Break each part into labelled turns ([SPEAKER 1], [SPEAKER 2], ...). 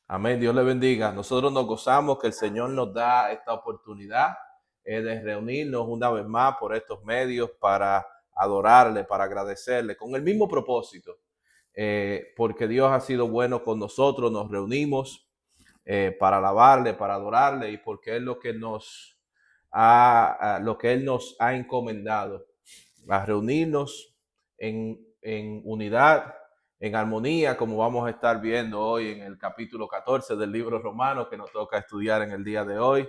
[SPEAKER 1] Amén, Dios le bendiga. Nosotros nos gozamos que el Señor nos da esta oportunidad de reunirnos una vez más por estos medios para adorarle, para agradecerle, con el mismo propósito, porque Dios ha sido bueno con nosotros, nos reunimos para alabarle, para adorarle y porque es lo que Él nos ha encomendado, a reunirnos en unidad, en armonía, como vamos a estar viendo hoy en el capítulo 14 del libro romano que nos toca estudiar en el día de hoy.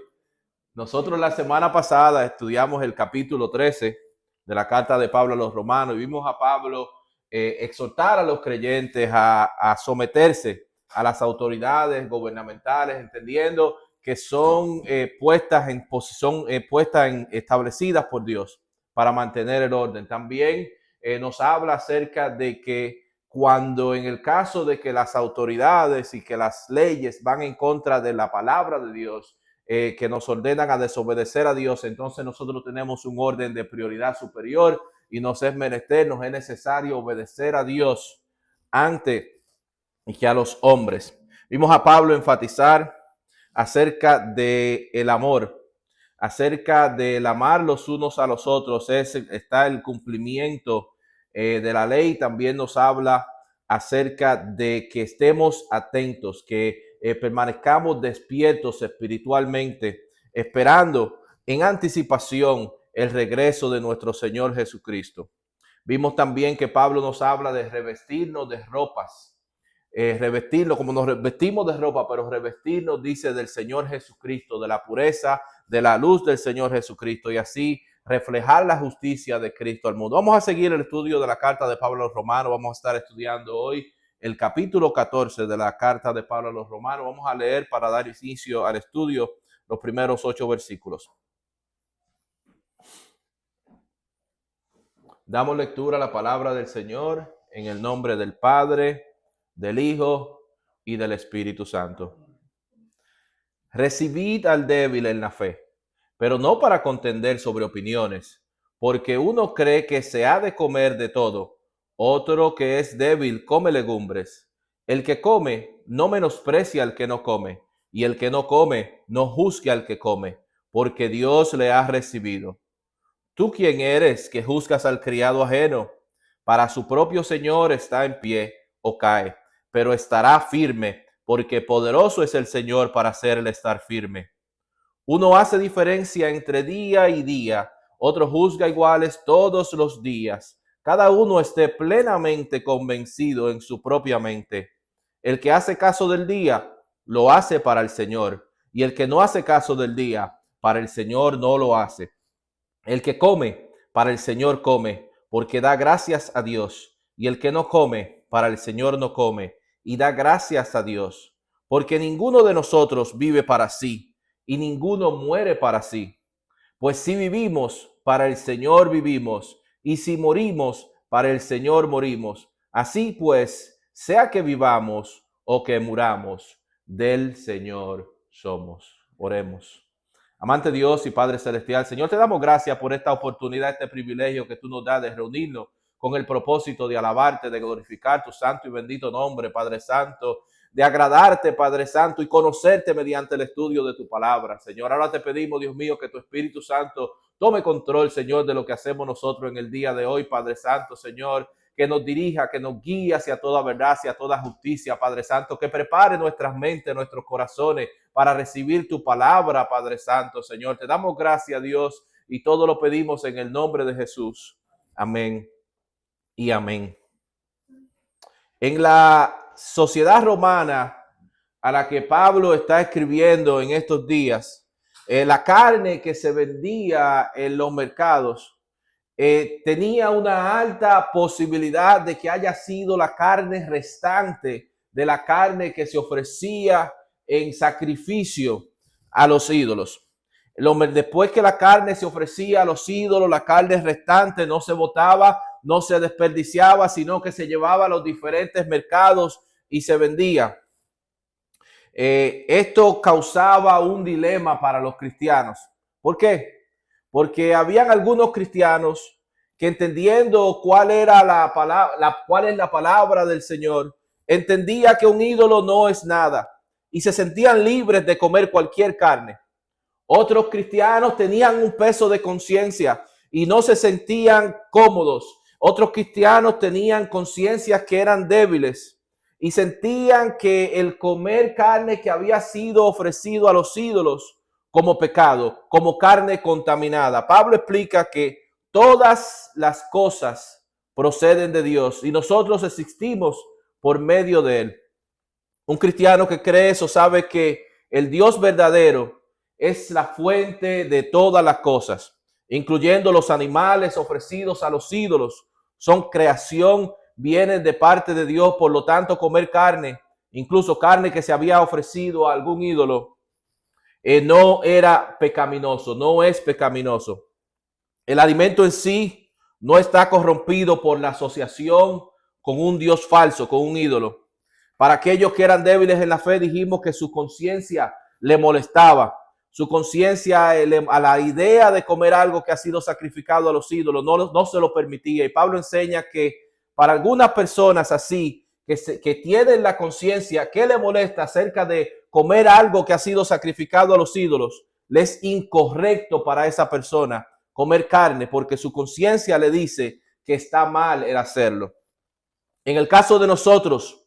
[SPEAKER 1] Nosotros la semana pasada estudiamos el capítulo 13 de la carta de Pablo a los romanos y vimos a Pablo exhortar a los creyentes a someterse a las autoridades gubernamentales, entendiendo que son establecidas por Dios para mantener el orden. También nos habla acerca de que cuando en el caso de que las autoridades y que las leyes van en contra de la palabra de Dios, que nos ordenan a desobedecer a Dios, entonces nosotros tenemos un orden de prioridad superior y nos es necesario obedecer a Dios antes que a los hombres. Vimos a Pablo enfatizar acerca de el amor, acerca del amar los unos a los otros, está el cumplimiento de la ley. También nos habla acerca de que estemos atentos, que permanezcamos despiertos espiritualmente, esperando en anticipación el regreso de nuestro Señor Jesucristo. Vimos también que Pablo nos habla de revestirnos de ropas, revestirnos como nos vestimos de ropa, pero revestirnos, dice, del Señor Jesucristo, de la pureza, de la luz del Señor Jesucristo, y así reflejar la justicia de Cristo al mundo. Vamos a seguir el estudio de la carta de Pablo a los Romanos. Vamos a estar estudiando hoy el capítulo 14 de la carta de Pablo a los Romanos. Vamos a leer para dar inicio al estudio los primeros 8 versículos. Damos lectura a la palabra del Señor en el nombre del Padre, del Hijo y del Espíritu Santo. Recibid al débil en la fe, pero no para contender sobre opiniones, porque uno cree que se ha de comer de todo, otro que es débil come legumbres. El que come no menosprecia al que no come, y el que no come no juzgue al que come, porque Dios le ha recibido. ¿Tú quién eres que juzgas al criado ajeno? Para su propio Señor está en pie o cae, pero estará firme, porque poderoso es el Señor para hacerle estar firme. Uno hace diferencia entre día y día, otro juzga iguales todos los días. Cada uno esté plenamente convencido en su propia mente. El que hace caso del día, lo hace para el Señor, y el que no hace caso del día, para el Señor no lo hace. El que come, para el Señor come, porque da gracias a Dios. Y el que no come, para el Señor no come, y da gracias a Dios. Porque ninguno de nosotros vive para sí, y ninguno muere para sí. Pues si vivimos, para el Señor vivimos, y si morimos, para el Señor morimos. Así pues, sea que vivamos o que muramos, del Señor somos. Oremos. Amante Dios y Padre Celestial, Señor, te damos gracias por esta oportunidad, este privilegio que tú nos das de reunirnos con el propósito de alabarte, de glorificar tu santo y bendito nombre, Padre Santo, de agradarte, Padre Santo, y conocerte mediante el estudio de tu palabra. Señor, ahora te pedimos, Dios mío, que tu Espíritu Santo tome control, Señor, de lo que hacemos nosotros en el día de hoy, Padre Santo, Señor, que nos dirija, que nos guíe hacia toda verdad, hacia toda justicia, Padre Santo, que prepare nuestras mentes, nuestros corazones para recibir tu palabra, Padre Santo, Señor. Te damos gracias, Dios, y todo lo pedimos en el nombre de Jesús. Amén y amén. En la sociedad romana a la que Pablo está escribiendo en estos días, la carne que se vendía en los mercados tenía una alta posibilidad de que haya sido la carne restante de la carne que se ofrecía en sacrificio a los ídolos. Después que la carne se ofrecía a los ídolos, la carne restante no se botaba, no se desperdiciaba, sino que se llevaba a los diferentes mercados y se vendía. Esto causaba un dilema para los cristianos. ¿Por qué? Porque habían algunos cristianos que, entendiendo cuál era cuál es la palabra del Señor, entendía que un ídolo no es nada. y se sentían libres de comer cualquier carne. Otros cristianos tenían un peso de conciencia y no se sentían cómodos. Otros cristianos tenían conciencias que eran débiles y sentían que el comer carne que había sido ofrecido a los ídolos como pecado, como carne contaminada. Pablo explica que todas las cosas proceden de Dios y nosotros existimos por medio de él. Un cristiano que cree eso sabe que el Dios verdadero es la fuente de todas las cosas, incluyendo los animales ofrecidos a los ídolos. Son creación, vienen de parte de Dios, por lo tanto comer carne, incluso carne que se había ofrecido a algún ídolo, no era pecaminoso, no es pecaminoso. El alimento en sí no está corrompido por la asociación con un Dios falso, con un ídolo. Para aquellos que eran débiles en la fe, dijimos que su conciencia le molestaba. Su conciencia a la idea de comer algo que ha sido sacrificado a los ídolos no se lo permitía. Y Pablo enseña que para algunas personas así, que tienen la conciencia que le molesta acerca de comer algo que ha sido sacrificado a los ídolos, le es incorrecto para esa persona comer carne porque su conciencia le dice que está mal el hacerlo. En el caso de nosotros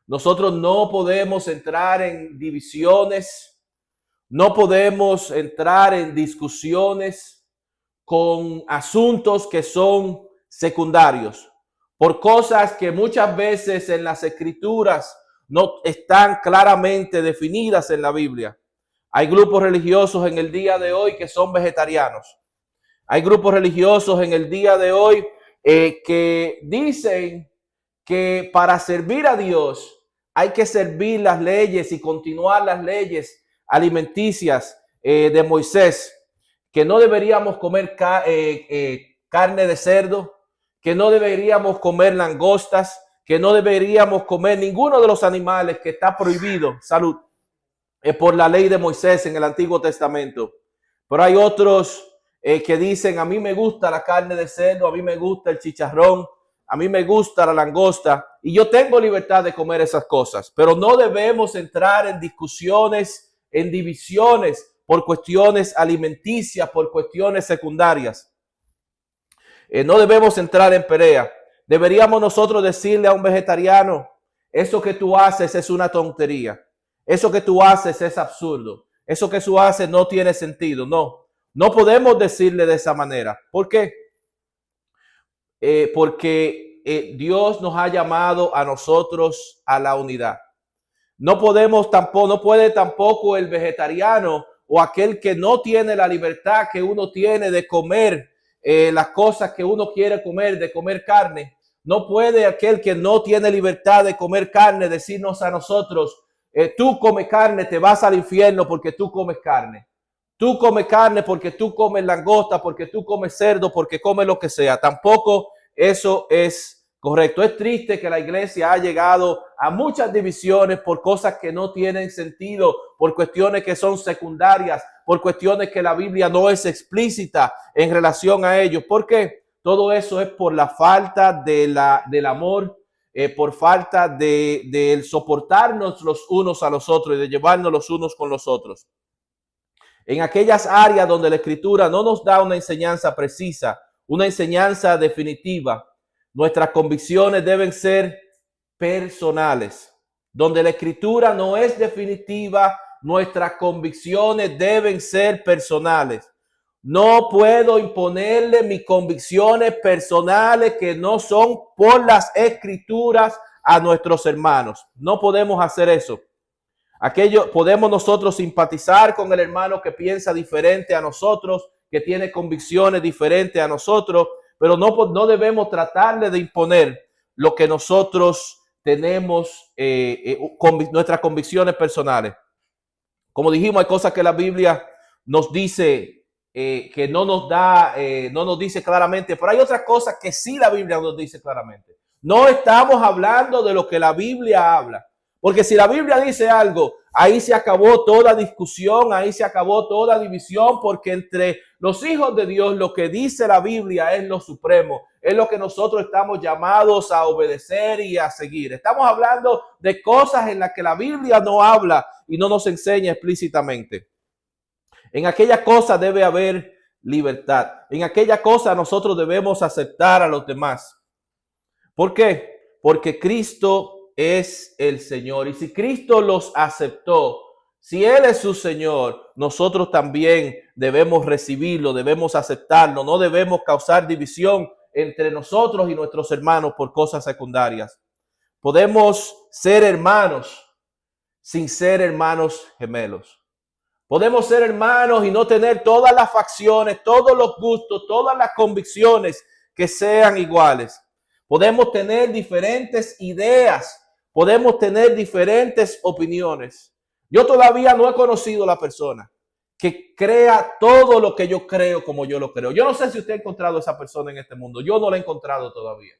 [SPEAKER 1] no podemos entrar en divisiones, no podemos entrar en discusiones con asuntos que son secundarios, por cosas que muchas veces en las escrituras no están claramente definidas en la Biblia. Hay grupos religiosos en el día de hoy que son vegetarianos. Hay grupos religiosos en el día de hoy que dicen que para servir a Dios hay que servir las leyes y continuar las leyes alimenticias de Moisés, que no deberíamos comer carne de cerdo, que no deberíamos comer langostas, que no deberíamos comer ninguno de los animales que está prohibido, salud, por la ley de Moisés en el Antiguo Testamento. Pero hay otros que dicen, a mí me gusta la carne de cerdo, a mí me gusta el chicharrón, a mí me gusta la langosta y yo tengo libertad de comer esas cosas, pero no debemos entrar en discusiones, en divisiones por cuestiones alimenticias, por cuestiones secundarias. No debemos entrar en pelea. Deberíamos nosotros decirle a un vegetariano, eso que tú haces es una tontería, eso que tú haces es absurdo, eso que tú haces no tiene sentido. No podemos decirle de esa manera. ¿Por qué? Porque Dios nos ha llamado a nosotros a la unidad. No puede tampoco el vegetariano o aquel que no tiene la libertad que uno tiene de comer las cosas que uno quiere comer, de comer carne. No puede aquel que no tiene libertad de comer carne decirnos a nosotros, tú comes carne, te vas al infierno porque tú comes carne. Tú comes carne porque tú comes langosta, porque tú comes cerdo, porque comes lo que sea. Tampoco eso es correcto. Es triste que la iglesia ha llegado a muchas divisiones por cosas que no tienen sentido, por cuestiones que son secundarias, por cuestiones que la Biblia no es explícita en relación a ellos. ¿Por qué? Todo eso es por la falta del amor, por falta de soportarnos los unos a los otros y de llevarnos los unos con los otros. En aquellas áreas donde la Escritura no nos da una enseñanza precisa, una enseñanza definitiva, nuestras convicciones deben ser personales. Donde la Escritura no es definitiva, nuestras convicciones deben ser personales. No puedo imponerle mis convicciones personales que no son por las Escrituras a nuestros hermanos. No podemos hacer eso. Podemos nosotros simpatizar con el hermano que piensa diferente a nosotros, que tiene convicciones diferentes a nosotros, pero no debemos tratarle de imponer lo que nosotros tenemos, nuestras convicciones personales. Como dijimos, hay cosas que la Biblia nos dice que no nos dice claramente, pero hay otras cosas que sí la Biblia nos dice claramente. No estamos hablando de lo que la Biblia habla. Porque si la Biblia dice algo, ahí se acabó toda discusión, ahí se acabó toda división, porque entre los hijos de Dios lo que dice la Biblia es lo supremo. es lo que nosotros estamos llamados a obedecer y a seguir. Estamos hablando de cosas en las que la Biblia no habla y no nos enseña explícitamente. En aquella cosa debe haber libertad. En aquella cosa nosotros debemos aceptar a los demás. ¿Por qué? Porque Cristo es el Señor. Y si Cristo los aceptó, si Él es su Señor, nosotros también debemos recibirlo, debemos aceptarlo. No debemos causar división entre nosotros y nuestros hermanos por cosas secundarias. Podemos ser hermanos sin ser hermanos gemelos. Podemos ser hermanos y no tener todas las facciones, todos los gustos, todas las convicciones que sean iguales. Podemos tener diferentes ideas, podemos tener diferentes opiniones. Yo todavía no he conocido a la persona que crea todo lo que yo creo como yo lo creo. Yo no sé si usted ha encontrado a esa persona en este mundo. Yo no la he encontrado todavía.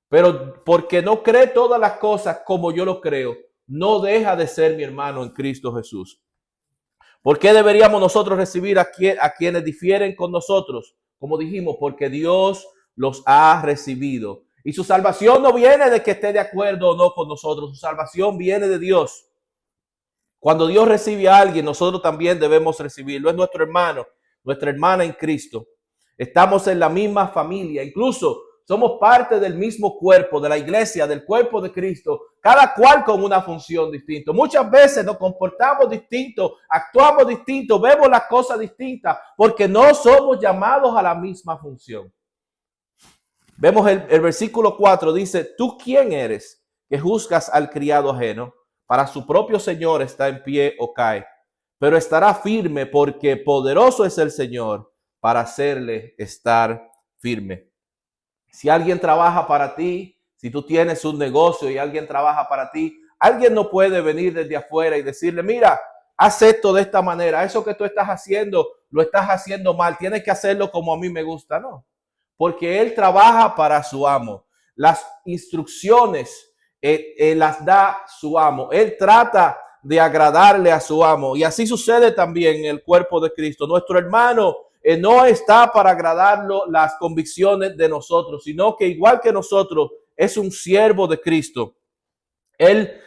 [SPEAKER 1] Pero porque no cree todas las cosas como yo lo creo, no deja de ser mi hermano en Cristo Jesús. ¿Por qué deberíamos nosotros recibir a quienes difieren con nosotros? Como dijimos, porque Dios los ha recibido. Y su salvación no viene de que esté de acuerdo o no con nosotros. Su salvación viene de Dios. Cuando Dios recibe a alguien, nosotros también debemos recibirlo. Es nuestro hermano, nuestra hermana en Cristo. Estamos en la misma familia. Incluso somos parte del mismo cuerpo, de la iglesia, del cuerpo de Cristo, cada cual con una función distinta. Muchas veces nos comportamos distintos, actuamos distintos, vemos las cosas distintas, porque no somos llamados a la misma función. Vemos el versículo 4, dice, ¿tú quién eres que juzgas al criado ajeno? Para su propio Señor está en pie o cae, pero estará firme porque poderoso es el Señor para hacerle estar firme. Si alguien trabaja para ti, si tú tienes un negocio y alguien trabaja para ti, alguien no puede venir desde afuera y decirle, mira, haz esto de esta manera, eso que tú estás haciendo, lo estás haciendo mal, tienes que hacerlo como a mí me gusta, no. Porque él trabaja para su amo. Las instrucciones las da su amo. Él trata de agradarle a su amo. Y así sucede también en el cuerpo de Cristo. Nuestro hermano no está para agradarlo las convicciones de nosotros, sino que igual que nosotros es un siervo de Cristo. Él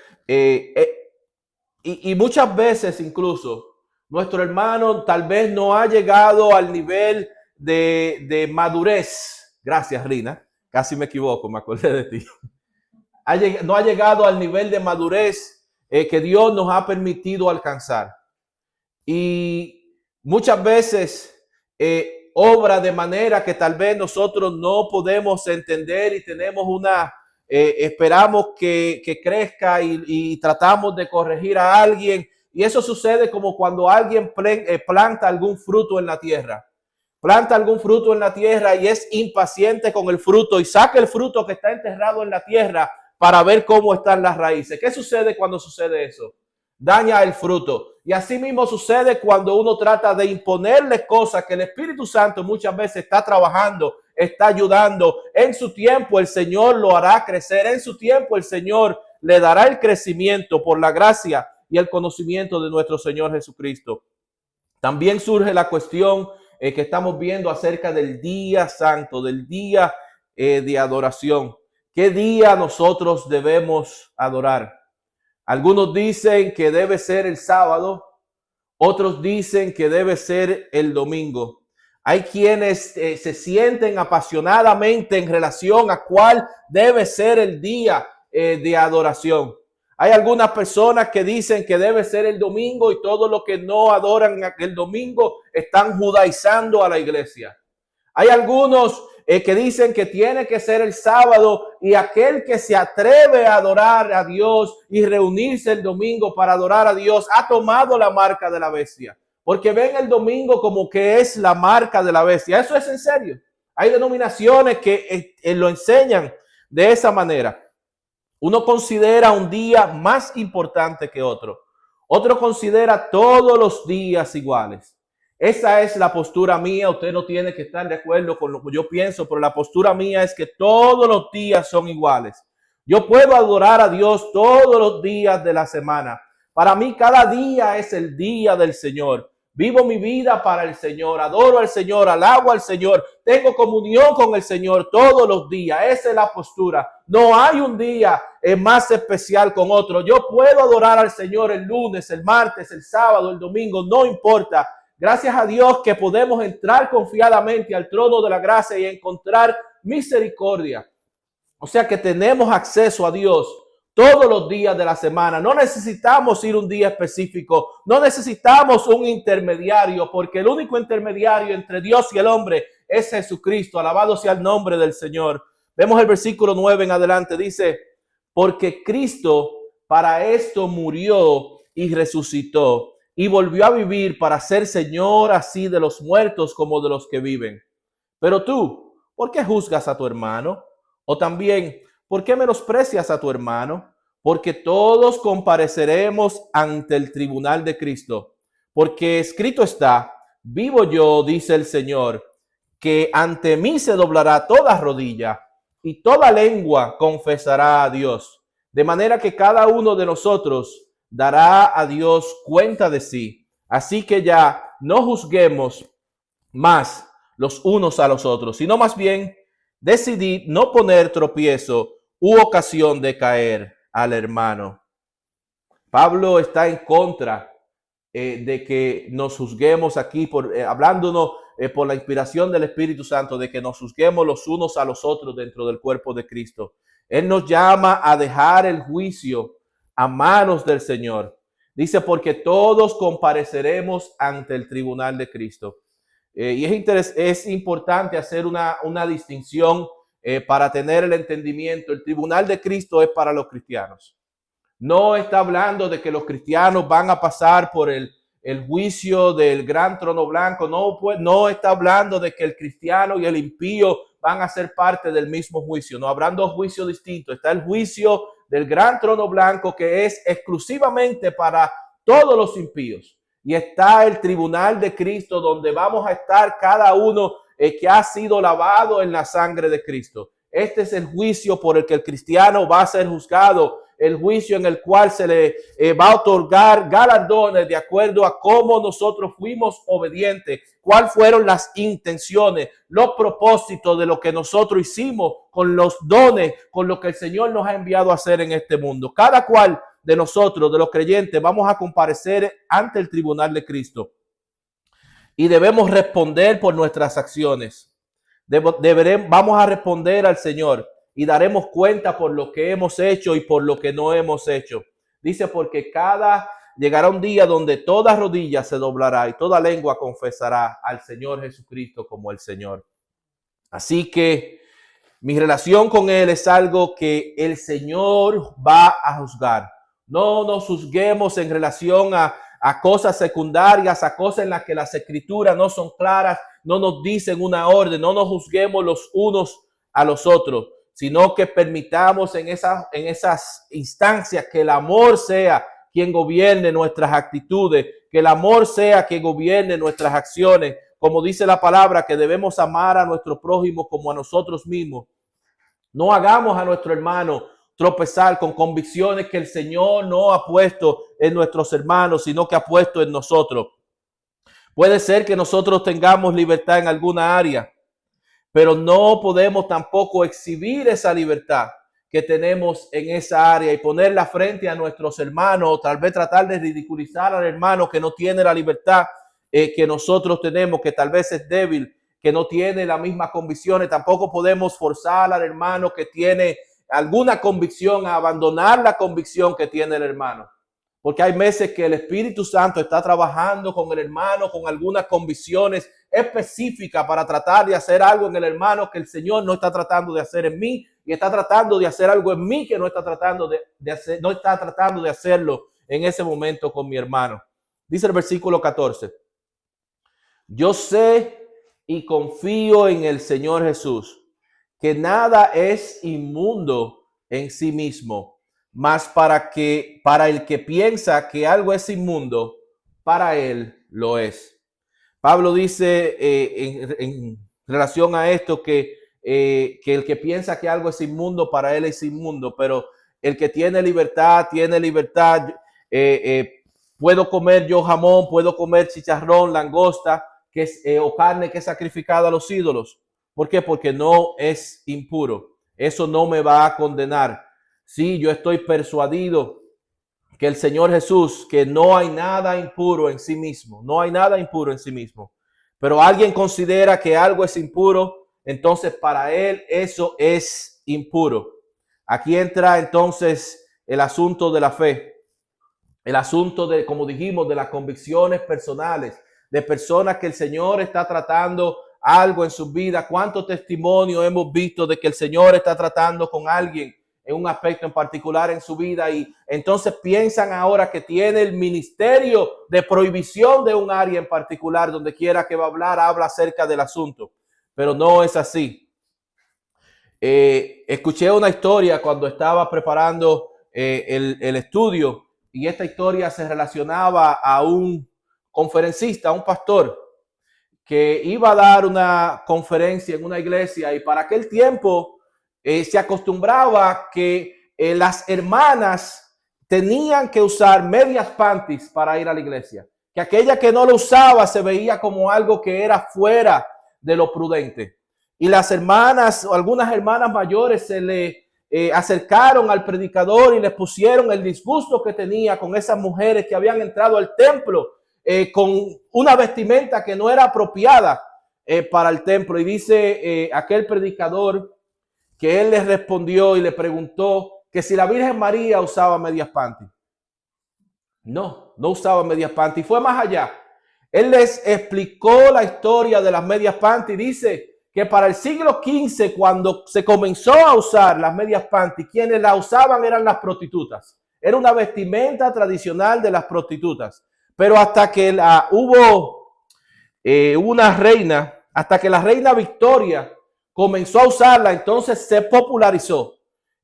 [SPEAKER 1] y muchas veces incluso nuestro hermano tal vez no ha llegado al nivel de madurez. Gracias, Rina. Casi me equivoco, me acordé de ti. No ha llegado al nivel de madurez que Dios nos ha permitido alcanzar. Y muchas veces obra de manera que tal vez nosotros no podemos entender y tenemos esperamos que crezca y tratamos de corregir a alguien. Y eso sucede como cuando alguien planta algún fruto en la tierra. Planta algún fruto en la tierra y es impaciente con el fruto y saca el fruto que está enterrado en la tierra para ver cómo están las raíces. ¿Qué sucede cuando sucede eso? Daña el fruto. Y así mismo sucede cuando uno trata de imponerle cosas que el Espíritu Santo muchas veces está trabajando, está ayudando. En su tiempo el Señor lo hará crecer. En su tiempo el Señor le dará el crecimiento por la gracia y el conocimiento de nuestro Señor Jesucristo. También surge la cuestión que estamos viendo acerca del día santo, del día de adoración. ¿Qué día nosotros debemos adorar? Algunos dicen que debe ser el sábado, otros dicen que debe ser el domingo. Hay quienes se sienten apasionadamente en relación a cuál debe ser el día de adoración. Hay algunas personas que dicen que debe ser el domingo y todos los que no adoran el domingo están judaizando a la iglesia. Hay algunos que dicen que tiene que ser el sábado y aquel que se atreve a adorar a Dios y reunirse el domingo para adorar a Dios ha tomado la marca de la bestia. Porque ven el domingo como que es la marca de la bestia. Eso es en serio. Hay denominaciones que lo enseñan de esa manera. Uno considera un día más importante que otro. Otro considera todos los días iguales. Esa es la postura mía. Usted no tiene que estar de acuerdo con lo que yo pienso, pero la postura mía es que todos los días son iguales. Yo puedo adorar a Dios todos los días de la semana. Para mí cada día es el día del Señor. Vivo mi vida para el Señor, adoro al Señor, alabo al Señor, tengo comunión con el Señor todos los días. Esa es la postura. No hay un día más especial con otro. Yo puedo adorar al Señor el lunes, el martes, el sábado, el domingo, no importa. Gracias a Dios que podemos entrar confiadamente al trono de la gracia y encontrar misericordia. O sea que tenemos acceso a Dios todos los días de la semana. No necesitamos ir un día específico. No necesitamos un intermediario, porque el único intermediario entre Dios y el hombre es Jesucristo. Alabado sea el nombre del Señor. Vemos el versículo 9 en adelante. Dice, porque Cristo para esto murió y resucitó y volvió a vivir para ser Señor así de los muertos como de los que viven. Pero tú, ¿por qué juzgas a tu hermano? O también, ¿por qué menosprecias a tu hermano? Porque todos compareceremos ante el tribunal de Cristo. Porque escrito está, vivo yo, dice el Señor, que ante mí se doblará toda rodilla y toda lengua confesará a Dios. De manera que cada uno de nosotros dará a Dios cuenta de sí. Así que ya no juzguemos más los unos a los otros, sino más bien decidid no poner tropiezo u ocasión de caer al hermano. Pablo está en contra de que nos juzguemos aquí, hablándonos por la inspiración del Espíritu Santo, de que nos juzguemos los unos a los otros dentro del cuerpo de Cristo. Él nos llama a dejar el juicio a manos del Señor. Dice, porque todos compareceremos ante el tribunal de Cristo. Y es importante hacer una distinción para tener el entendimiento. El tribunal de Cristo es para los cristianos. No está hablando de que los cristianos van a pasar por el juicio del gran trono blanco. No está hablando de que el cristiano y el impío van a ser parte del mismo juicio. No, habrán dos juicios distintos. Está el juicio del gran trono blanco, que es exclusivamente para todos los impíos. Y está el tribunal de Cristo, donde vamos a estar cada uno que ha sido lavado en la sangre de Cristo. Este es el juicio por el que el cristiano va a ser juzgado, el juicio en el cual se le va a otorgar galardones de acuerdo a cómo nosotros fuimos obedientes, cuáles fueron las intenciones, los propósitos de lo que nosotros hicimos con los dones, con lo que el Señor nos ha enviado a hacer en este mundo. Cada cual de nosotros, de los creyentes, vamos a comparecer ante el tribunal de Cristo y debemos responder por nuestras acciones. Vamos a responder al Señor y daremos cuenta por lo que hemos hecho y por lo que no hemos hecho. Dice, porque llegará un día donde toda rodilla se doblará y toda lengua confesará al Señor Jesucristo como el Señor. Así que mi relación con Él es algo que el Señor va a juzgar. No nos juzguemos en relación a cosas secundarias, a cosas en las que las escrituras no son claras, no nos dicen una orden. No nos juzguemos los unos a los otros, sino que permitamos en esas instancias que el amor sea quien gobierne nuestras actitudes, que el amor sea quien gobierne nuestras acciones. Como dice la palabra, que debemos amar a nuestro prójimo como a nosotros mismos. No hagamos a nuestro hermano tropezar con convicciones que el Señor no ha puesto en nuestros hermanos, sino que ha puesto en nosotros. Puede ser que nosotros tengamos libertad en alguna área, pero no podemos tampoco exhibir esa libertad que tenemos en esa área y ponerla frente a nuestros hermanos, o tal vez tratar de ridiculizar al hermano que no tiene la libertad que nosotros tenemos, que tal vez es débil, que no tiene las mismas convicciones. Tampoco podemos forzar al hermano que tiene alguna convicción a abandonar la convicción que tiene el hermano. Porque hay veces que el Espíritu Santo está trabajando con el hermano con algunas convicciones específicas para tratar de hacer algo en el hermano que el Señor no está tratando de hacer en mí, y está tratando de hacer algo en mí que no está tratando no está tratando de hacerlo en ese momento con mi hermano. Dice el versículo 14. Yo sé y confío en el Señor Jesús, que nada es inmundo en sí mismo, mas para el que piensa que algo es inmundo, para él lo es. Pablo dice en relación a esto que el que piensa que algo es inmundo, para él es inmundo, pero el que tiene libertad puedo comer yo jamón, puedo comer chicharrón, langosta, o carne que es sacrificada a los ídolos. ¿Por qué? Porque no es impuro. Eso no me va a condenar. Sí, yo estoy persuadido que el Señor Jesús, que no hay nada impuro en sí mismo, no hay nada impuro en sí mismo. Pero alguien considera que algo es impuro, entonces para él eso es impuro. Aquí entra entonces el asunto de la fe, el asunto de, como dijimos, de las convicciones personales, de personas que el Señor está tratando algo en su vida. ¿Cuánto testimonio hemos visto de que el Señor está tratando con alguien en un aspecto en particular en su vida? Y entonces piensan ahora que tiene el ministerio de prohibición de un área en particular, donde quiera que va a hablar, habla acerca del asunto. Pero no es así. Escuché una historia cuando estaba preparando el estudio, y esta historia se relacionaba a un conferencista, a un pastor que iba a dar una conferencia en una iglesia, y para aquel tiempo se acostumbraba que las hermanas tenían que usar medias panties para ir a la iglesia, que aquella que no lo usaba se veía como algo que era fuera de lo prudente. Y las hermanas, o algunas hermanas mayores, se le acercaron al predicador y le pusieron el disgusto que tenía con esas mujeres que habían entrado al templo con una vestimenta que no era apropiada para el templo. Y dice aquel predicador que él les respondió y le preguntó que si la Virgen María usaba medias panty. No, no usaba medias panty. Y fue más allá. Él les explicó la historia de las medias panty. Dice que para el siglo XV, cuando se comenzó a usar las medias panty, quienes la usaban eran las prostitutas. Era una vestimenta tradicional de las prostitutas. Pero hasta que hubo una reina, hasta que la reina Victoria comenzó a usarla, entonces se popularizó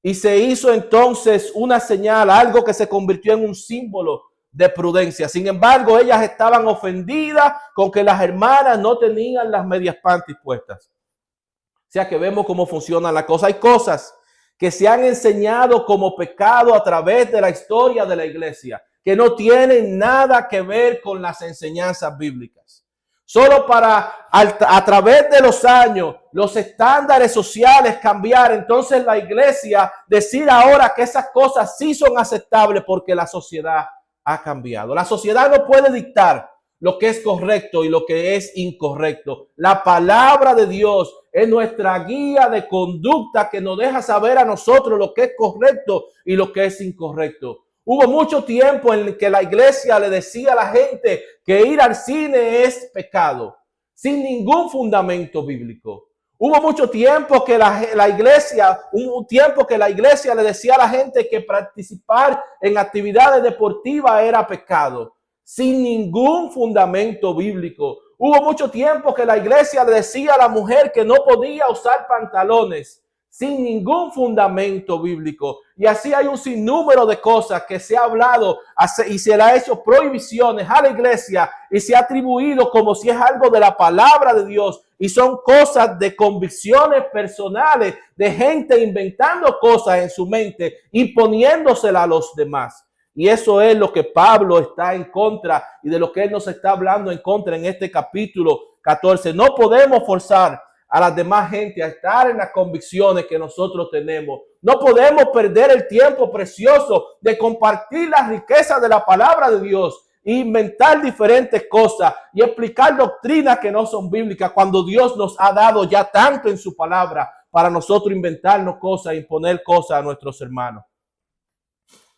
[SPEAKER 1] y se hizo entonces una señal, algo que se convirtió en un símbolo de prudencia. Sin embargo, ellas estaban ofendidas con que las hermanas no tenían las medias panties puestas. O sea que vemos cómo funciona la cosa. Hay cosas que se han enseñado como pecado a través de la historia de la iglesia, que no tienen nada que ver con las enseñanzas bíblicas. Solo para a través de los años, los estándares sociales cambiar, entonces la iglesia decide ahora que esas cosas sí son aceptables porque la sociedad ha cambiado. La sociedad no puede dictar lo que es correcto y lo que es incorrecto. La palabra de Dios es nuestra guía de conducta que nos deja saber a nosotros lo que es correcto y lo que es incorrecto. Hubo mucho tiempo en que la iglesia le decía a la gente que ir al cine es pecado, sin ningún fundamento bíblico. Hubo mucho tiempo que la iglesia le decía a la gente que participar en actividades deportivas era pecado, sin ningún fundamento bíblico. Hubo mucho tiempo que la iglesia le decía a la mujer que no podía usar pantalones, sin ningún fundamento bíblico. Y así hay un sinnúmero de cosas que se ha hablado y se le ha hecho prohibiciones a la iglesia y se ha atribuido como si es algo de la palabra de Dios. Y son cosas de convicciones personales, de gente inventando cosas en su mente y poniéndoselas a los demás. Y eso es lo que Pablo está en contra y de lo que él nos está hablando en contra en este capítulo 14. No podemos forzar a las demás gente a estar en las convicciones que nosotros tenemos. No podemos perder el tiempo precioso de compartir las riquezas de la palabra de Dios, inventar diferentes cosas y explicar doctrinas que no son bíblicas cuando Dios nos ha dado ya tanto en su palabra para nosotros inventarnos cosas, imponer cosas a nuestros hermanos.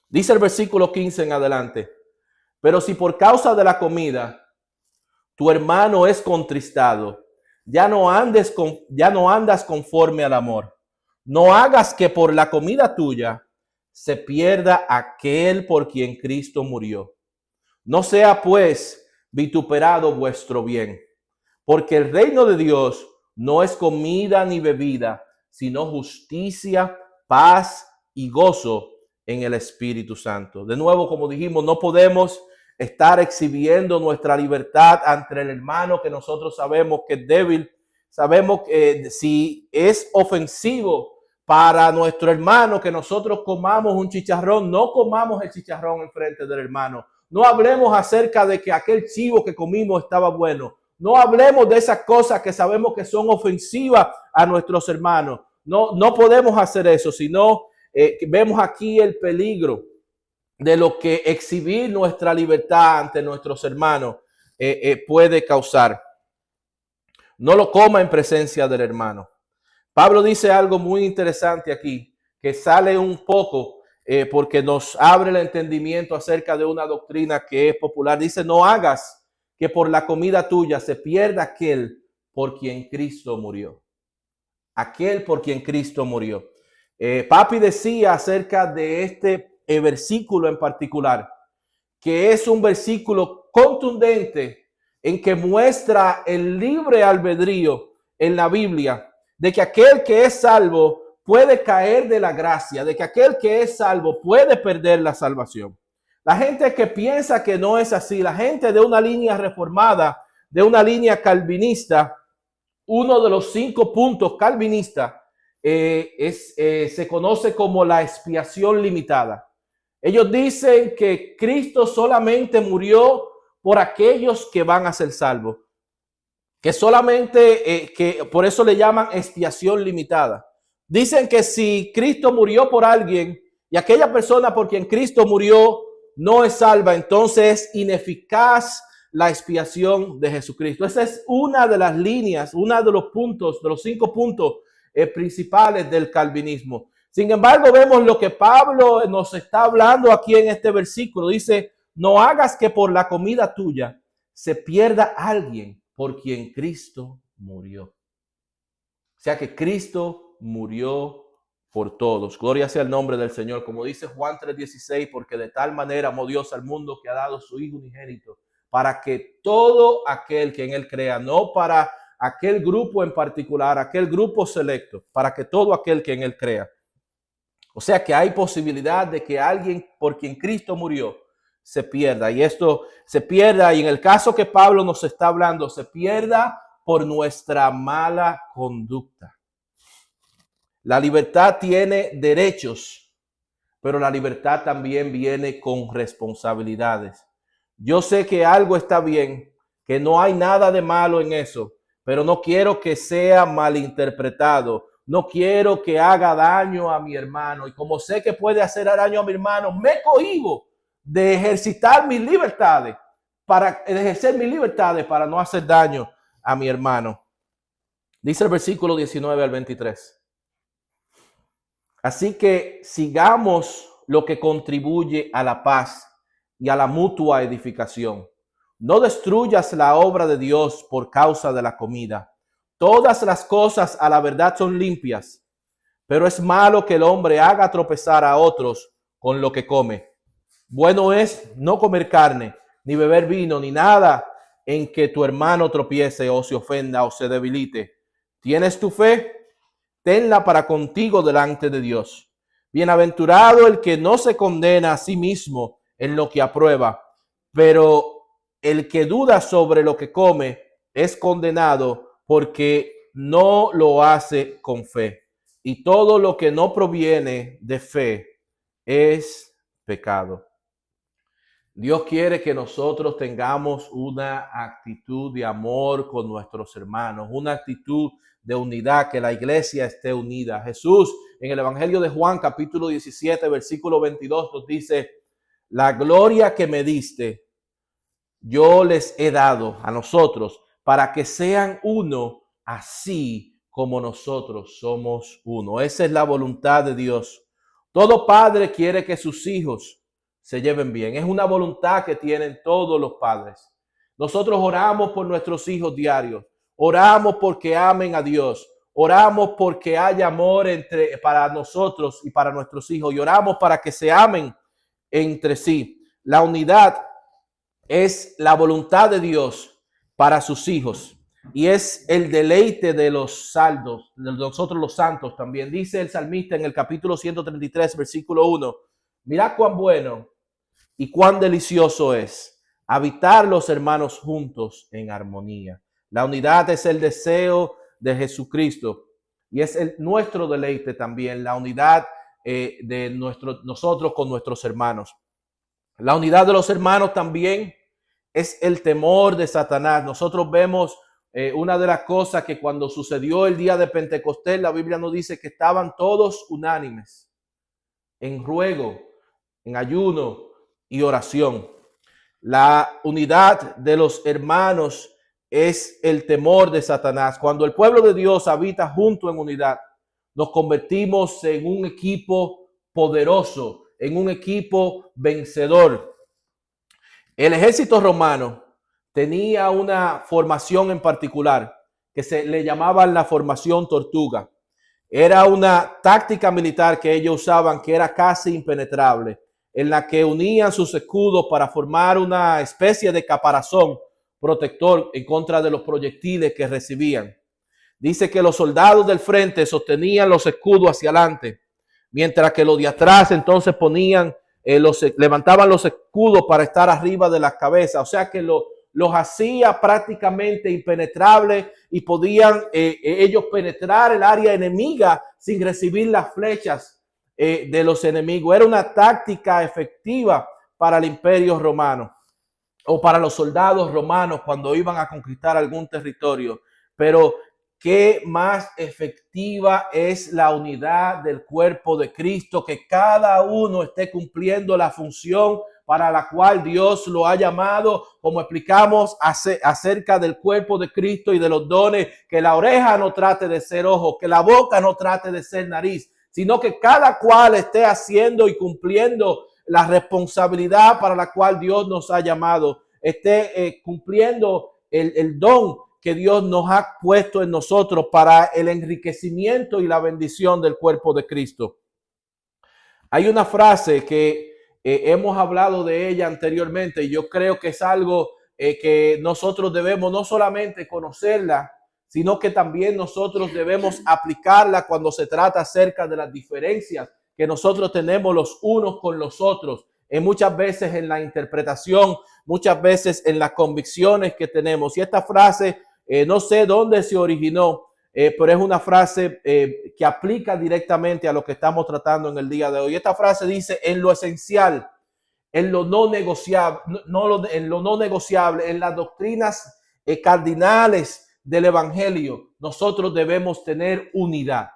[SPEAKER 1] Dice el versículo 15 en adelante: pero si por causa de la comida tu hermano es contristado, ya no andas conforme al amor. No hagas que por la comida tuya se pierda aquel por quien Cristo murió. No sea pues vituperado vuestro bien, porque el reino de Dios no es comida ni bebida, sino justicia, paz y gozo en el Espíritu Santo. De nuevo, como dijimos, no podemos estar exhibiendo nuestra libertad ante el hermano que nosotros sabemos que es débil. Sabemos que si es ofensivo para nuestro hermano que nosotros comamos un chicharrón, no comamos el chicharrón en frente del hermano. No hablemos acerca de que aquel chivo que comimos estaba bueno. No hablemos de esas cosas que sabemos que son ofensivas a nuestros hermanos. No podemos hacer eso, sino vemos aquí el peligro de lo que exhibir nuestra libertad ante nuestros hermanos puede causar. No lo coma en presencia del hermano. Pablo dice algo muy interesante aquí, que sale un poco porque nos abre el entendimiento acerca de una doctrina que es popular. Dice, no hagas que por la comida tuya se pierda aquel por quien Cristo murió. Aquel por quien Cristo murió. Papi decía acerca de este versículo en particular, que es un versículo contundente en que muestra el libre albedrío en la Biblia, de que aquel que es salvo puede caer de la gracia, de que aquel que es salvo puede perder la salvación. La gente que piensa que no es así, la gente de una línea reformada, de una línea calvinista, uno de los 5 puntos calvinistas se conoce como la expiación limitada. Ellos dicen que Cristo solamente murió por aquellos que van a ser salvos, que solamente, que por eso le llaman expiación limitada. Dicen que si Cristo murió por alguien y aquella persona por quien Cristo murió no es salva, entonces es ineficaz la expiación de Jesucristo. Esa es una de las líneas, uno de los puntos, de los 5 puntos principales del calvinismo. Sin embargo, vemos lo que Pablo nos está hablando aquí en este versículo. Dice, no hagas que por la comida tuya se pierda alguien por quien Cristo murió. O sea que Cristo murió por todos. Gloria sea el nombre del Señor. Como dice Juan 3:16, porque de tal manera amó Dios al mundo que ha dado su Hijo unigénito, para que todo aquel que en él crea, no para aquel grupo en particular, aquel grupo selecto, para que todo aquel que en él crea. O sea que hay posibilidad de que alguien por quien Cristo murió se pierda. Y esto se pierda, y en el caso que Pablo nos está hablando, se pierda por nuestra mala conducta. La libertad tiene derechos, pero la libertad también viene con responsabilidades. Yo sé que algo está bien, que no hay nada de malo en eso, pero no quiero que sea malinterpretado. No quiero que haga daño a mi hermano. Y como sé que puede hacer daño a mi hermano, me cohíbo de ejercitar mis libertades, para ejercer mis libertades para no hacer daño a mi hermano. Dice el versículo 19 al 23. Así que sigamos lo que contribuye a la paz y a la mutua edificación. No destruyas la obra de Dios por causa de la comida. Todas las cosas a la verdad son limpias, pero es malo que el hombre haga tropezar a otros con lo que come. Bueno es no comer carne, ni beber vino, ni nada en que tu hermano tropiece o se ofenda o se debilite. ¿Tienes tu fe? Tenla para contigo delante de Dios. Bienaventurado el que no se condena a sí mismo en lo que aprueba, pero el que duda sobre lo que come es condenado porque no lo hace con fe. Y todo lo que no proviene de fe es pecado. Dios quiere que nosotros tengamos una actitud de amor con nuestros hermanos, una actitud de unidad, que la iglesia esté unida. Jesús en el Evangelio de Juan, capítulo 17, versículo 22, nos dice, la gloria que me diste, yo les he dado a nosotros para que sean uno, así como nosotros somos uno. Esa es la voluntad de Dios. Todo padre quiere que sus hijos se lleven bien. Es una voluntad que tienen todos los padres. Nosotros oramos por nuestros hijos diarios. Oramos porque amen a Dios. Oramos porque haya amor para nosotros y para nuestros hijos. Y oramos para que se amen entre sí. La unidad es la voluntad de Dios para sus hijos y es el deleite de los salvos, de nosotros los santos también. Dice el salmista en el capítulo 133, versículo 1, mirad cuán bueno y cuán delicioso es habitar los hermanos juntos en armonía. La unidad es el deseo de Jesucristo y es nuestro deleite también, la unidad de nosotros con nuestros hermanos. La unidad de los hermanos también es el temor de Satanás. Nosotros vemos una de las cosas que cuando sucedió el día de Pentecostés, la Biblia nos dice que estaban todos unánimes en ruego, en ayuno y oración. La unidad de los hermanos es el temor de Satanás. Cuando el pueblo de Dios habita junto en unidad, nos convertimos en un equipo poderoso, en un equipo vencedor. El ejército romano tenía una formación en particular que se le llamaban la formación tortuga. Era una táctica militar que ellos usaban que era casi impenetrable, en la que unían sus escudos para formar una especie de caparazón protector en contra de los proyectiles que recibían. Dice que los soldados del frente sostenían los escudos hacia adelante, mientras que los de atrás entonces levantaban los escudos para estar arriba de las cabezas. O sea que los hacía prácticamente impenetrables y podían ellos penetrar el área enemiga sin recibir las flechas de los enemigos. Era una táctica efectiva para el imperio romano o para los soldados romanos cuando iban a conquistar algún territorio. Pero qué más efectiva es la unidad del cuerpo de Cristo, que cada uno esté cumpliendo la función para la cual Dios lo ha llamado, como explicamos acerca del cuerpo de Cristo y de los dones, que la oreja no trate de ser ojo, que la boca no trate de ser nariz, sino que cada cual esté haciendo y cumpliendo la responsabilidad para la cual Dios nos ha llamado, esté cumpliendo el don que Dios nos ha puesto en nosotros para el enriquecimiento y la bendición del cuerpo de Cristo. Hay una frase que hemos hablado de ella anteriormente y yo creo que es algo que nosotros debemos no solamente conocerla, sino que también nosotros debemos aplicarla cuando se trata acerca de las diferencias que nosotros tenemos los unos con los otros, muchas veces en la interpretación, muchas veces en las convicciones que tenemos. Y esta frase, no sé dónde se originó, pero es una frase que aplica directamente a lo que estamos tratando en el día de hoy. Esta frase dice: en lo esencial, en lo no negociable, en lo no negociable, en las doctrinas cardinales del evangelio, nosotros debemos tener unidad.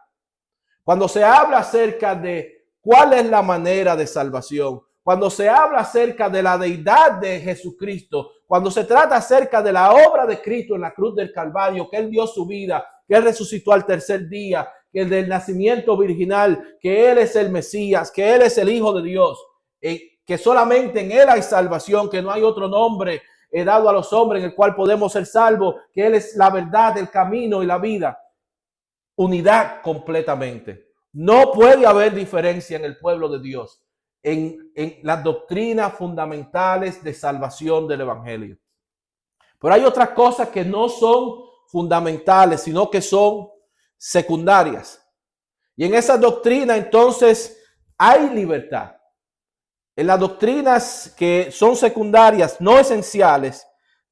[SPEAKER 1] Cuando se habla acerca de cuál es la manera de salvación, cuando se habla acerca de la deidad de Jesucristo, cuando se trata acerca de la obra de Cristo en la cruz del Calvario, que Él dio su vida, que Él resucitó al tercer día, que el del nacimiento virginal, que Él es el Mesías, que Él es el Hijo de Dios, que solamente en Él hay salvación, que no hay otro nombre dado a los hombres en el cual podemos ser salvos, que Él es la verdad, el camino y la vida. Unidad completamente. No puede haber diferencia en el pueblo de Dios en las doctrinas fundamentales de salvación del evangelio. Pero hay otras cosas que no son fundamentales, sino que son secundarias. Y en esa doctrina entonces hay libertad. En las doctrinas que son secundarias, no esenciales,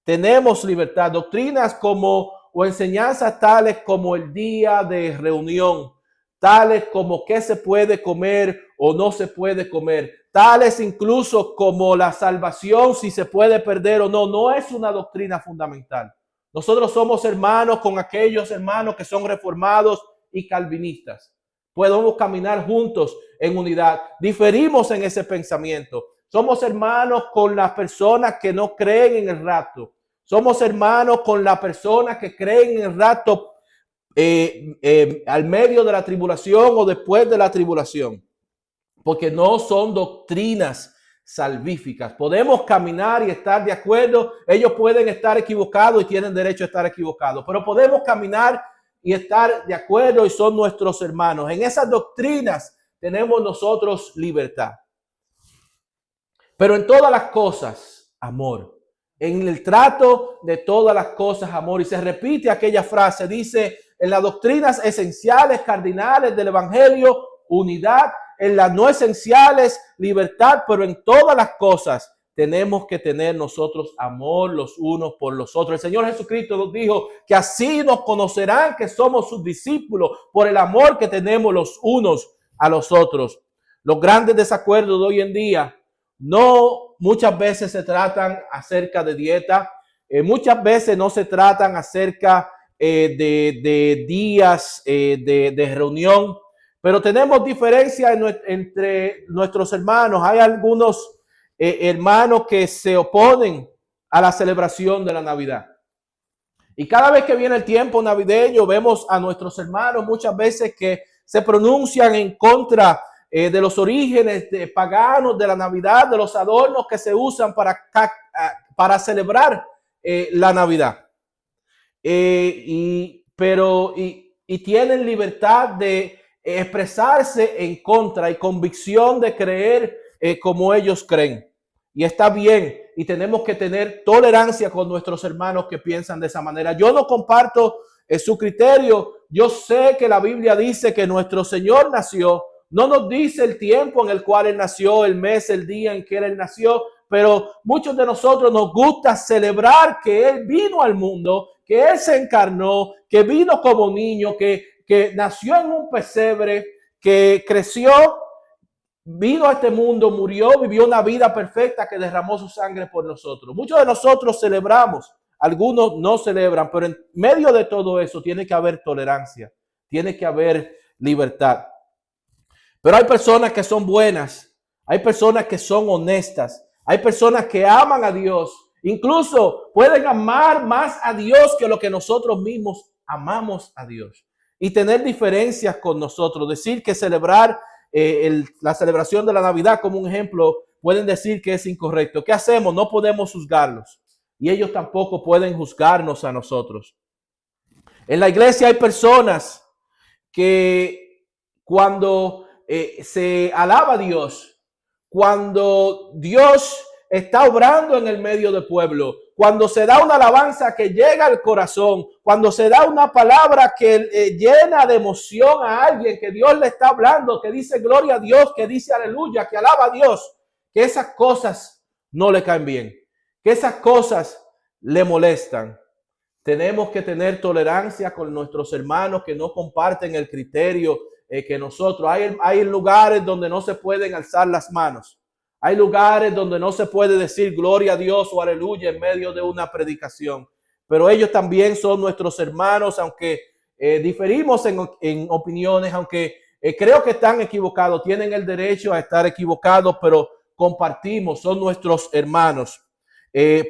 [SPEAKER 1] tenemos libertad. Doctrinas como o enseñanzas tales como el día de reunión, tales como qué se puede comer o no se puede comer, tales incluso como la salvación, si se puede perder o no, no es una doctrina fundamental. Nosotros somos hermanos con aquellos hermanos que son reformados y calvinistas. Podemos caminar juntos en unidad. Diferimos en ese pensamiento. Somos hermanos con las personas que no creen en el rapto. Somos hermanos con las personas que creen en el rapto al medio de la tribulación o después de la tribulación, porque no son doctrinas salvíficas. Podemos caminar y estar de acuerdo. Ellos pueden estar equivocados y tienen derecho a estar equivocados, pero podemos caminar y estar de acuerdo y son nuestros hermanos. En esas doctrinas tenemos nosotros libertad. Pero en todas las cosas, amor. En el trato de todas las cosas, amor. Y se repite aquella frase, dice: en las doctrinas esenciales, cardinales del evangelio, unidad. En las no esenciales, libertad. Pero en todas las cosas tenemos que tener nosotros amor los unos por los otros. El Señor Jesucristo nos dijo que así nos conocerán que somos sus discípulos, por el amor que tenemos los unos a los otros. Los grandes desacuerdos de hoy en día No muchas veces se tratan acerca de dieta, muchas veces no se tratan acerca de días de reunión, pero tenemos diferencias entre nuestros hermanos. Hay algunos hermanos que se oponen a la celebración de la Navidad. Y cada vez que viene el tiempo navideño, vemos a nuestros hermanos muchas veces que se pronuncian en contra de los orígenes paganos de la Navidad, de los adornos que se usan para celebrar la Navidad. Y tienen libertad de expresarse en contra y convicción de creer como ellos creen. Y está bien, y tenemos que tener tolerancia con nuestros hermanos que piensan de esa manera. Yo no comparto su criterio. Yo sé que la Biblia dice que nuestro Señor nació. No nos dice el tiempo en el cual Él nació, el mes, el día en que Él nació, pero muchos de nosotros nos gusta celebrar que Él vino al mundo, que Él se encarnó, que vino como niño, que nació en un pesebre, que creció, vino a este mundo, murió, vivió una vida perfecta, que derramó su sangre por nosotros. Muchos de nosotros celebramos, algunos no celebran, pero en medio de todo eso tiene que haber tolerancia, tiene que haber libertad. Pero hay personas que son buenas, hay personas que son honestas, hay personas que aman a Dios, incluso pueden amar más a Dios que lo que nosotros mismos amamos a Dios. Y tener diferencias con nosotros, decir que celebrar la celebración de la Navidad como un ejemplo, pueden decir que es incorrecto. ¿Qué hacemos? No podemos juzgarlos y ellos tampoco pueden juzgarnos a nosotros. En la iglesia hay personas que cuando se alaba a Dios, cuando Dios está obrando en el medio del pueblo, cuando se da una alabanza que llega al corazón, cuando se da una palabra que llena de emoción a alguien, que Dios le está hablando, que dice gloria a Dios, que dice aleluya, que alaba a Dios, que esas cosas no le caen bien, que esas cosas le molestan. Tenemos que tener tolerancia con nuestros hermanos que no comparten el criterio que nosotros. Hay lugares donde no se pueden alzar las manos. Hay lugares donde no se puede decir gloria a Dios o aleluya en medio de una predicación. Pero ellos también son nuestros hermanos, aunque diferimos en opiniones, aunque creo que están equivocados, tienen el derecho a estar equivocados, pero compartimos, son nuestros hermanos.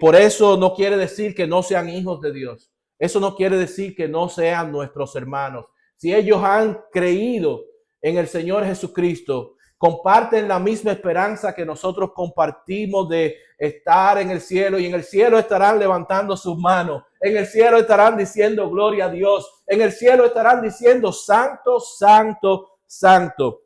[SPEAKER 1] Por eso no quiere decir que no sean hijos de Dios. Eso no quiere decir que no sean nuestros hermanos. Si ellos han creído en el Señor Jesucristo, comparten la misma esperanza que nosotros compartimos de estar en el cielo, y en el cielo estarán levantando sus manos, en el cielo estarán diciendo gloria a Dios, en el cielo estarán diciendo santo, santo, santo.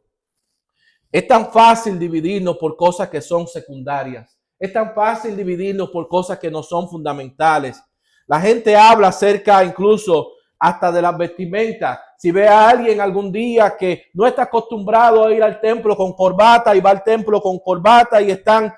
[SPEAKER 1] Es tan fácil dividirnos por cosas que son secundarias. Es tan fácil dividirnos por cosas que no son fundamentales. La gente habla acerca incluso hasta de las vestimentas. Si ve a alguien algún día que no está acostumbrado a ir al templo con corbata y va al templo con corbata y están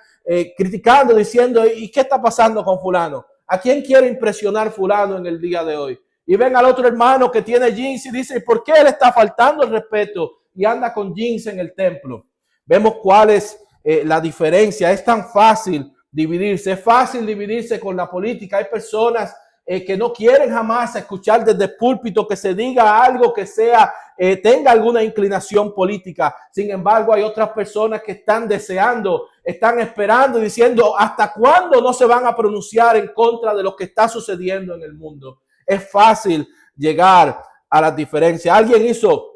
[SPEAKER 1] criticando, diciendo, ¿y qué está pasando con fulano? ¿A quién quiere impresionar fulano en el día de hoy? Y ven al otro hermano que tiene jeans y dice, ¿por qué le está faltando el respeto y anda con jeans en el templo? Vemos cuál es la diferencia. Es tan fácil dividirse. Es fácil dividirse con la política. Hay personas que no quieren jamás escuchar desde el púlpito que se diga algo que sea, tenga alguna inclinación política. Sin embargo, hay otras personas que están deseando, están esperando, diciendo, ¿hasta cuándo no se van a pronunciar en contra de lo que está sucediendo en el mundo? Es fácil llegar a las diferencias. Alguien hizo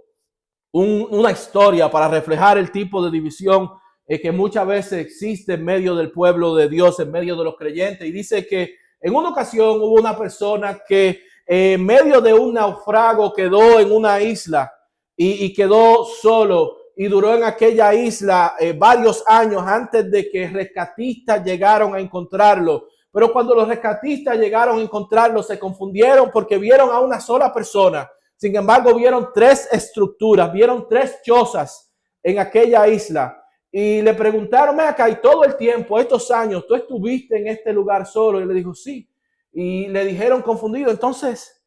[SPEAKER 1] una historia para reflejar el tipo de división que muchas veces existe en medio del pueblo de Dios, en medio de los creyentes, y dice que en una ocasión hubo una persona que en medio de un naufrago quedó en una isla y quedó solo y duró en aquella isla varios años antes de que rescatistas llegaron a encontrarlo. Pero cuando los rescatistas llegaron a encontrarlo, se confundieron porque vieron a una sola persona. Sin embargo, vieron 3 estructuras, vieron 3 chozas en aquella isla. Y le preguntaron, acá, y todo el tiempo, estos años, ¿tú estuviste en este lugar solo? Y le dijo, sí. Y le dijeron confundido, entonces,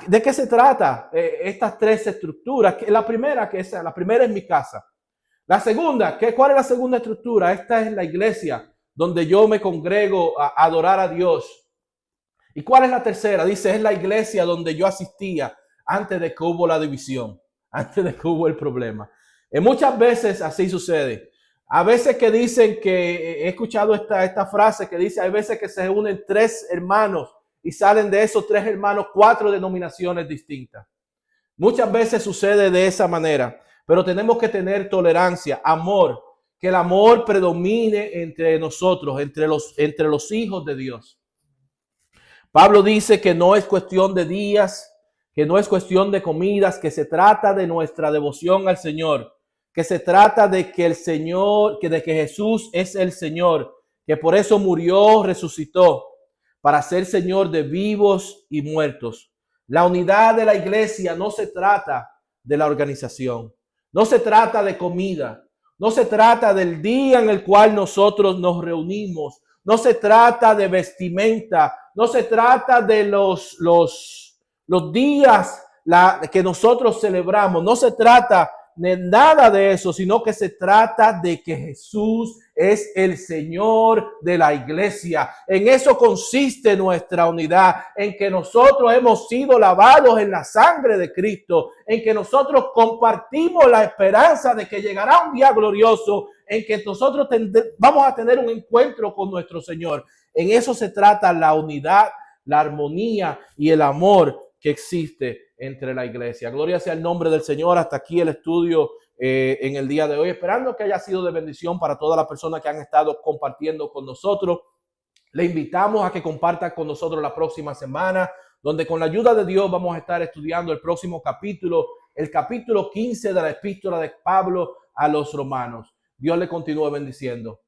[SPEAKER 1] ¿de qué se trata estas 3 estructuras? La primera es mi casa. La segunda, ¿cuál es la segunda estructura? Esta es la iglesia donde yo me congrego a adorar a Dios. ¿Y cuál es la tercera? Dice, es la iglesia donde yo asistía antes de que hubo la división, antes de que hubo el problema. Muchas veces así sucede. A veces que dicen que, he escuchado esta frase que dice, hay veces que se unen 3 hermanos y salen de esos 3 hermanos 4 denominaciones distintas. Muchas veces sucede de esa manera, pero tenemos que tener tolerancia, amor, que el amor predomine entre nosotros, entre los hijos de Dios. Pablo dice que no es cuestión de días, que no es cuestión de comidas, que se trata de nuestra devoción al Señor, que se trata de que el Señor, de que Jesús es el Señor, que por eso murió, resucitó, para ser Señor de vivos y muertos. La unidad de la iglesia no se trata de la organización, no se trata de comida, no se trata del día en el cual nosotros nos reunimos, no se trata de vestimenta, no se trata de los días que nosotros celebramos, no se trata de nada de eso, sino que se trata de que Jesús es el Señor de la iglesia. En eso consiste nuestra unidad, en que nosotros hemos sido lavados en la sangre de Cristo, en que nosotros compartimos la esperanza de que llegará un día glorioso, en que nosotros vamos a tener un encuentro con nuestro Señor. En eso se trata la unidad, la armonía y el amor que existe entre la iglesia. Gloria sea el nombre del Señor. Hasta aquí el estudio en el día de hoy, esperando que haya sido de bendición para todas las personas que han estado compartiendo con nosotros. Le invitamos a que compartan con nosotros la próxima semana, donde con la ayuda de Dios vamos a estar estudiando el próximo capítulo, el capítulo 15 de la epístola de Pablo a los romanos. Dios le continúe bendiciendo.